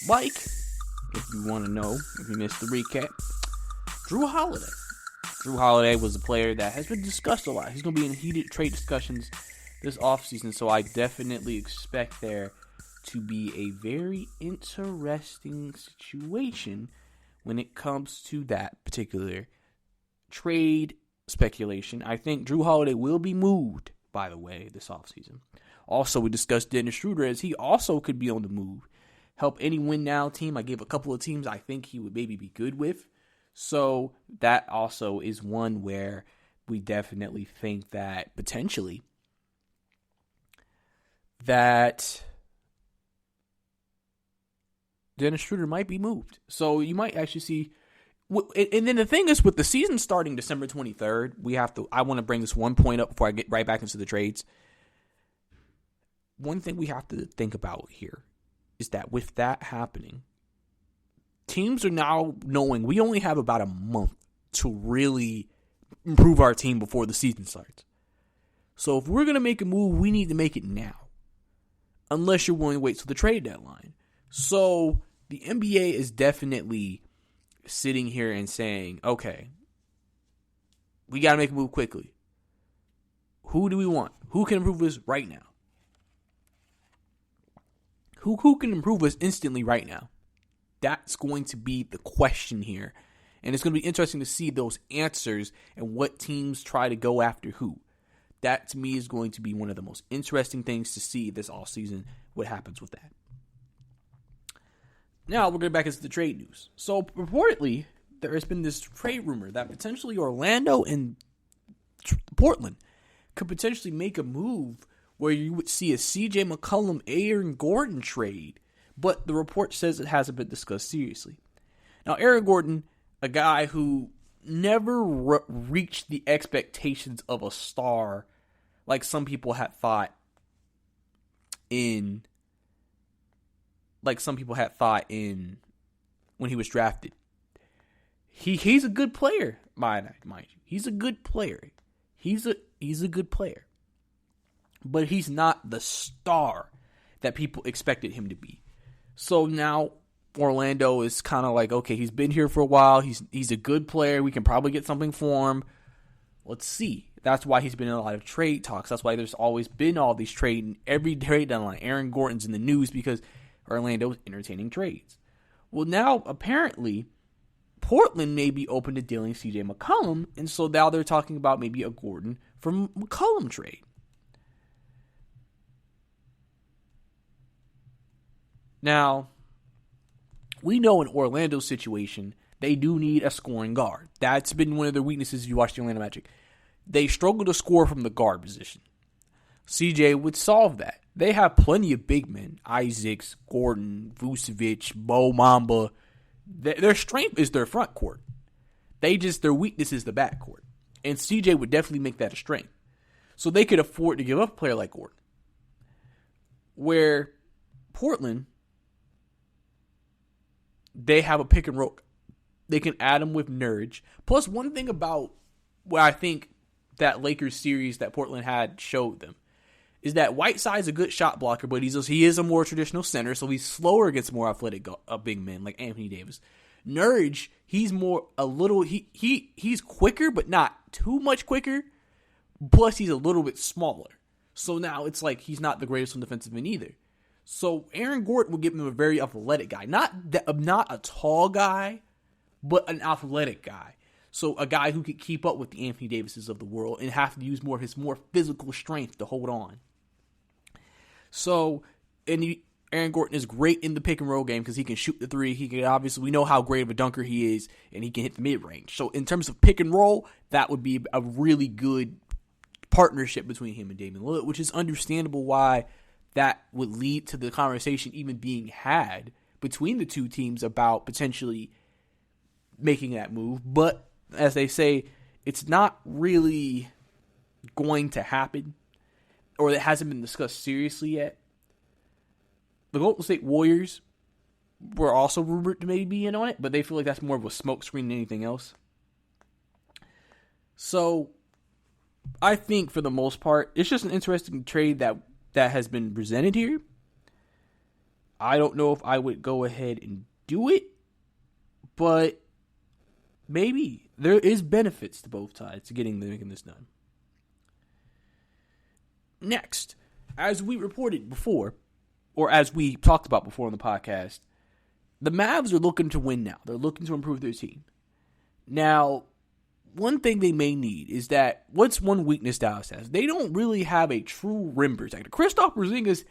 like, if you want to know, if you missed the recap, Drew Holiday. Drew Holiday was a player that has been discussed a lot. He's going to be in heated trade discussions this offseason, so I definitely expect there to be a very interesting situation when it comes to that particular trade speculation. I think Drew Holiday will be moved, by the way, this offseason. Also, we discussed Dennis Schroeder as he also could be on the move. Help any win-now team. I gave a couple of teams I think he would maybe be good with. So that also is one where we definitely think that potentially that Dennis Schroeder might be moved. So you might actually see, and then the thing is, with the season starting December 23rd, I want to bring this one point up before I get right back into the trades. One thing we have to think about here is that with that happening, teams are now knowing we only have about a month to really improve our team before the season starts. So if we're going to make a move, we need to make it now. Unless you're willing to wait till the trade deadline. So the NBA is definitely sitting here and saying, okay, we got to make a move quickly. Who do we want? Who can improve us right now? Who can improve us instantly right now? That's going to be the question here. And it's going to be interesting to see those answers and what teams try to go after who. That, to me, is going to be one of the most interesting things to see this offseason, what happens with that. Now, we're going back into the trade news. So, reportedly, there has been this trade rumor that potentially Orlando and Portland could potentially make a move where you would see a C.J. McCollum, Aaron Gordon trade, but the report says it hasn't been discussed seriously. Now, Aaron Gordon, a guy who never reached the expectations of a star like some people had thought in when he was drafted. He's a good player, mind you. He's a good player. He's a good player. But he's not the star that people expected him to be. So now Orlando is kind of like, okay, he's been here for a while. He's a good player. We can probably get something for him. Let's see. That's why he's been in a lot of trade talks. That's why there's always been all these every trade deadline. Aaron Gordon's in the news because Orlando's entertaining trades. Well, now apparently Portland may be open to dealing C.J. McCollum, and so now they're talking about maybe a Gordon from McCollum trade. Now, we know in Orlando's situation, they do need a scoring guard. That's been one of their weaknesses if you watch the Orlando Magic. They struggle to score from the guard position. CJ would solve that. They have plenty of big men. Isaacs, Gordon, Vucevic, Bo Mamba. Their strength is their front court. Their weakness is the back court. And CJ would definitely make that a strength. So they could afford to give up a player like Gordon. Where Portland, they have a pick and roll. They can add him with Nurkic. Plus, one thing about what I think that Lakers series that Portland had showed them is that Whiteside's a good shot blocker, but he is a more traditional center, so he's slower against more athletic big men like Anthony Davis. Nurkic, he's he's quicker, but not too much quicker. Plus, he's a little bit smaller. So now it's like he's not the greatest on defensive end either. So Aaron Gordon will give him a very athletic guy. Not a tall guy, but an athletic guy. So a guy who could keep up with the Anthony Davises of the world and have to use more of his more physical strength to hold on. So, Aaron Gordon is great in the pick and roll game because he can shoot the three. He can we know how great of a dunker he is, and he can hit the mid range. So in terms of pick and roll, that would be a really good partnership between him and Damian Lillard, which is understandable why that would lead to the conversation even being had between the two teams about potentially making that move. But as they say, it's not really going to happen, or it hasn't been discussed seriously yet. The Golden State Warriors were also rumored to maybe be in on it, but they feel like that's more of a smokescreen than anything else. So I think for the most part, it's just an interesting trade that has been presented here. I don't know if I would go ahead and do it, but maybe there is benefits to both sides to making this done. Next, as we reported before, or as we talked about before on the podcast, the Mavs are looking to win now. They're looking to improve their team. Now, one thing they may need is that, what's one weakness Dallas has? They don't really have a true rim protector. Kristaps Porzingis,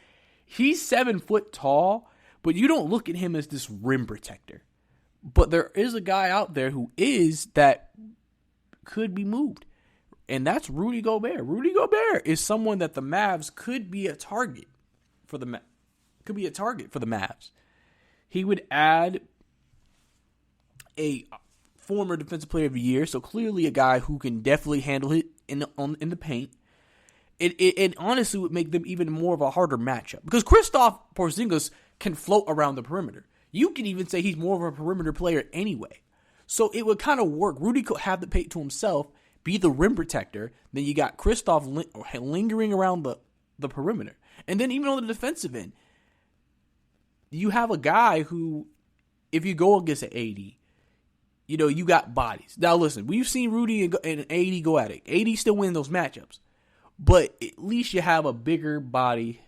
he's 7 foot tall, but you don't look at him as this rim protector. But there is a guy out there that could be moved, and that's Rudy Gobert. Rudy Gobert is someone that the Mavs could be a target for the Mavs. He would add a former Defensive Player of the Year, so clearly a guy who can definitely handle it in the paint. It honestly would make them even more of a harder matchup because Kristaps Porzingis can float around the perimeter. You can even say he's more of a perimeter player anyway. So it would kind of work. Rudy could have the paint to himself, be the rim protector. Then you got Kristaps lingering around the perimeter. And then even on the defensive end, you have a guy who, if you go against an AD, you got bodies. Now listen, we've seen Rudy and AD go at it. AD still win those matchups. But at least you have a bigger body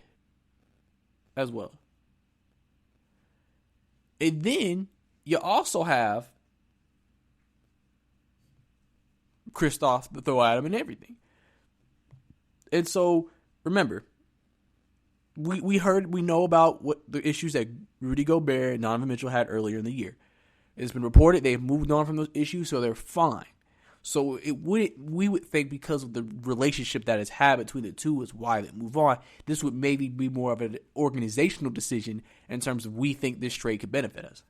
as well. And then you also have Kristaps to throw at him and everything. And so, remember, we know about what the issues that Rudy Gobert and Donovan Mitchell had earlier in the year. It's been reported they've moved on from those issues, so they're fine. So we would think because of the relationship that is had between the two is why they move on. This would maybe be more of an organizational decision in terms of we think this trade could benefit us.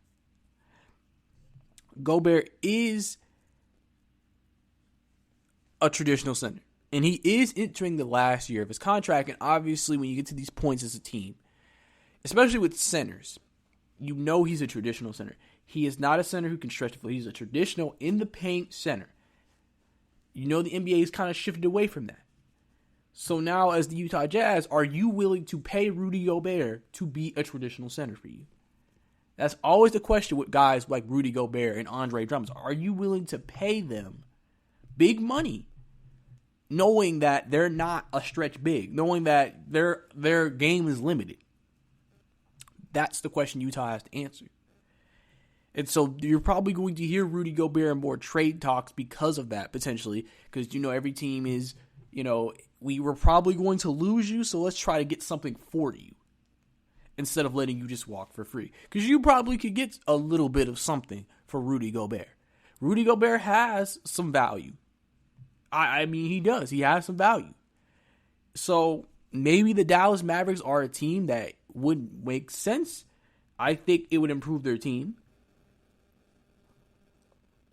Gobert is a traditional center, and he is entering the last year of his contract. And obviously, when you get to these points as a team, especially with centers, he's a traditional center. He is not a center who can stretch the floor. He's a traditional in the paint center. The NBA has kind of shifted away from that. So now, as the Utah Jazz, are you willing to pay Rudy Gobert to be a traditional center for you? That's always the question with guys like Rudy Gobert and Andre Drummond. Are you willing to pay them big money, knowing that they're not a stretch big, knowing that their game is limited? That's the question Utah has to answer. And so you're probably going to hear Rudy Gobert in more trade talks because of that, potentially. Because, every team is, we were probably going to lose you, so let's try to get something for you instead of letting you just walk for free. Because you probably could get a little bit of something for Rudy Gobert. Rudy Gobert has some value. I mean, he does. He has some value. So maybe the Dallas Mavericks are a team that would make sense. I think it would improve their team.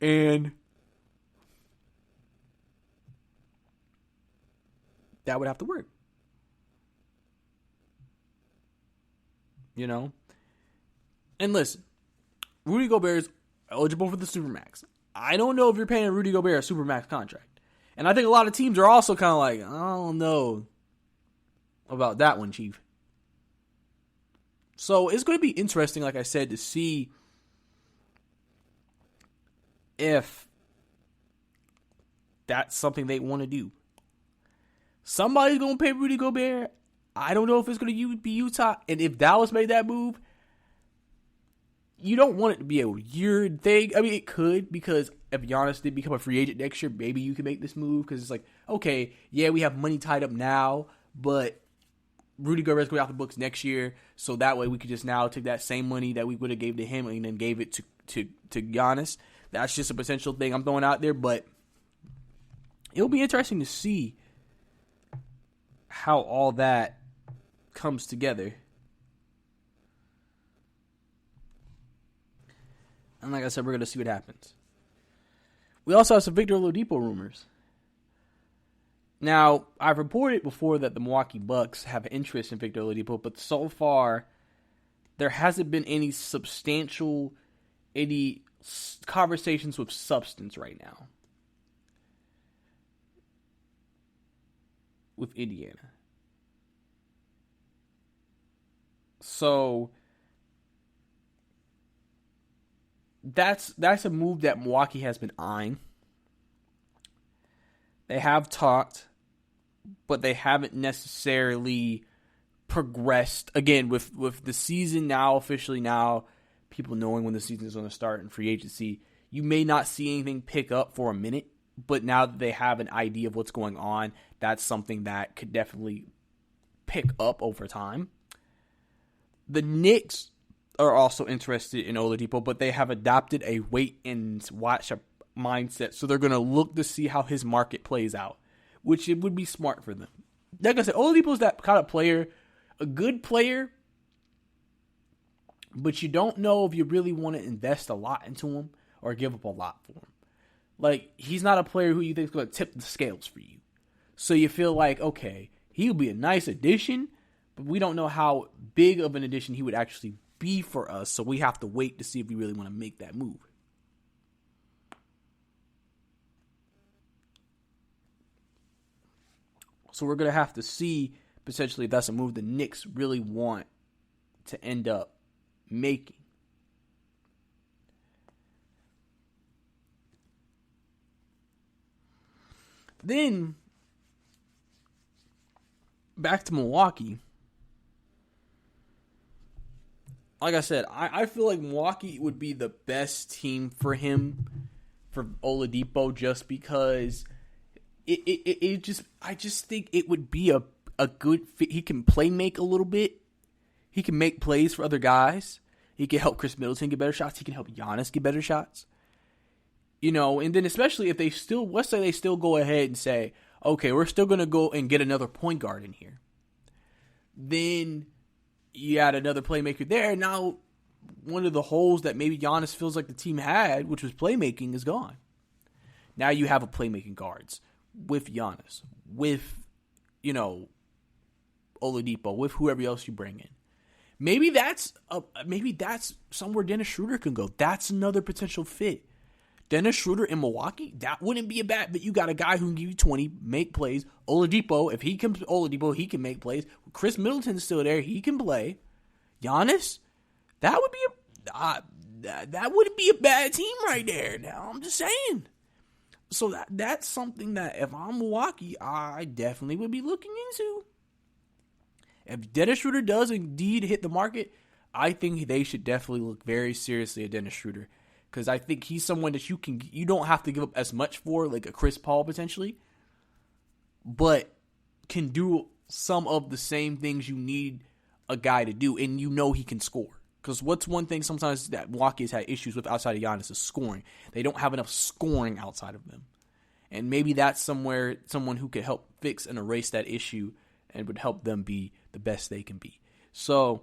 And that would have to work. And listen, Rudy Gobert is eligible for the Supermax. I don't know if you're paying Rudy Gobert a Supermax contract. And I think a lot of teams are also kind of like, I don't know about that one, Chief. So it's going to be interesting, like I said, to see if that's something they want to do. Somebody's going to pay Rudy Gobert. I don't know if it's going to be Utah. And if Dallas made that move, you don't want it to be a weird thing. I mean, it could, because if Giannis did become a free agent next year, maybe you can make this move. Because it's like, okay, yeah, we have money tied up now, but Rudy Gobert's going off the books next year. So that way we could just now take that same money that we would have gave to him and then gave it to Giannis. That's just a potential thing I'm throwing out there, but it'll be interesting to see how all that comes together. And like I said, we're going to see what happens. We also have some Victor Oladipo rumors. Now, I've reported before that the Milwaukee Bucks have interest in Victor Oladipo, but so far, there hasn't been any conversations with substance right now with Indiana. So that's a move that Milwaukee has been eyeing. They have talked, but they haven't necessarily progressed. Again, with the season now officially now, people knowing when the season is going to start in free agency, you may not see anything pick up for a minute, but now that they have an idea of what's going on, that's something that could definitely pick up over time. The Knicks are also interested in Oladipo, but they have adopted a wait and watch mindset. So they're going to look to see how his market plays out, which it would be smart for them. Like I said, Oladipo's that kind of player, a good player, but you don't know if you really want to invest a lot into him or give up a lot for him. Like, he's not a player who you think is going to tip the scales for you. So you feel like, okay, he'll be a nice addition, but we don't know how big of an addition he would actually be for us, so we have to wait to see if we really want to make that move. So we're going to have to see, potentially, if that's a move the Knicks really want to end up making. Then, back to Milwaukee. Like I said, I feel like Milwaukee would be the best team for him, for Oladipo, just because I just think it would be a good fit. He can play make a little bit. He can make plays for other guys. He can help Chris Middleton get better shots. He can help Giannis get better shots. You know, and then especially if they still, let's say they still go ahead and say, okay, we're still going to go and get another point guard in here. Then you add another playmaker there. Now, one of the holes that maybe Giannis feels like the team had, which was playmaking, is gone. Now you have a playmaking guards with Giannis, with, you know, Oladipo, with whoever else you bring in. Maybe that's somewhere Dennis Schroeder can go. That's another potential fit. Dennis Schroeder in Milwaukee, that wouldn't be a bad, but you got a guy who can give you 20, make plays. Oladipo, if he comes to Oladipo, he can make plays. Chris Middleton's still there, he can play. Giannis, that wouldn't be a bad team right there. Now, I'm just saying. So that's something that if I'm Milwaukee, I definitely would be looking into. If Dennis Schroeder does indeed hit the market, I think they should definitely look very seriously at Dennis Schroeder. Because I think he's someone that you don't have to give up as much for, like a Chris Paul potentially, but can do some of the same things you need a guy to do, and you know he can score. Because what's one thing sometimes that Milwaukee has had issues with outside of Giannis is scoring. They don't have enough scoring outside of them. And maybe that's someone who could help fix and erase that issue and would help them be the best they can be. So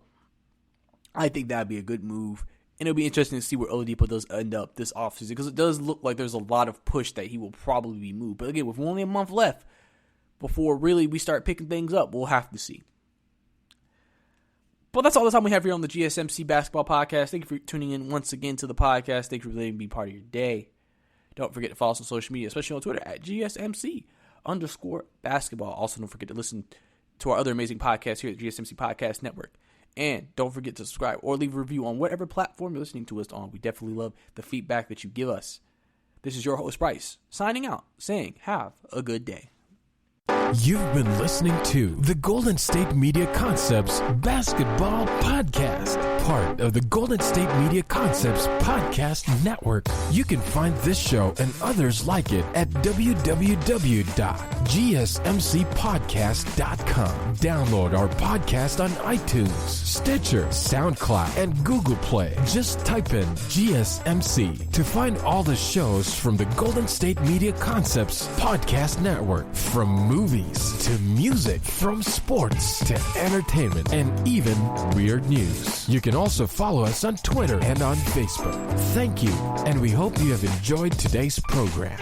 I think that would be a good move. And it'll be interesting to see where Oladipo does end up this offseason, because it does look like there's a lot of push that he will probably be moved. But again, with only a month left before really we start picking things up, we'll have to see. But that's all the time we have here on the GSMC Basketball Podcast. Thank you for tuning in once again to the podcast. Thank you for letting me be part of your day. Don't forget to follow us on social media, especially on Twitter at GSMC_basketball. Also, don't forget to listen to our other amazing podcasts here at the GSMC Podcast Network. And don't forget to subscribe or leave a review on whatever platform you're listening to us on. We definitely love the feedback that you give us. This is your host, Brice, signing out, saying have a good day.
You've been listening to the Golden State Media Concepts Basketball Podcast, part of the Golden State Media Concepts Podcast Network. You can find this show and others like it at www.gsmcpodcast.com. Download our podcast on iTunes, Stitcher, SoundCloud, and Google Play. Just type in GSMC to find all the shows from the Golden State Media Concepts Podcast Network, from movies to music, from sports to entertainment, and even weird news. You can also follow us on Twitter and on Facebook. Thank you, and we hope you have enjoyed today's program.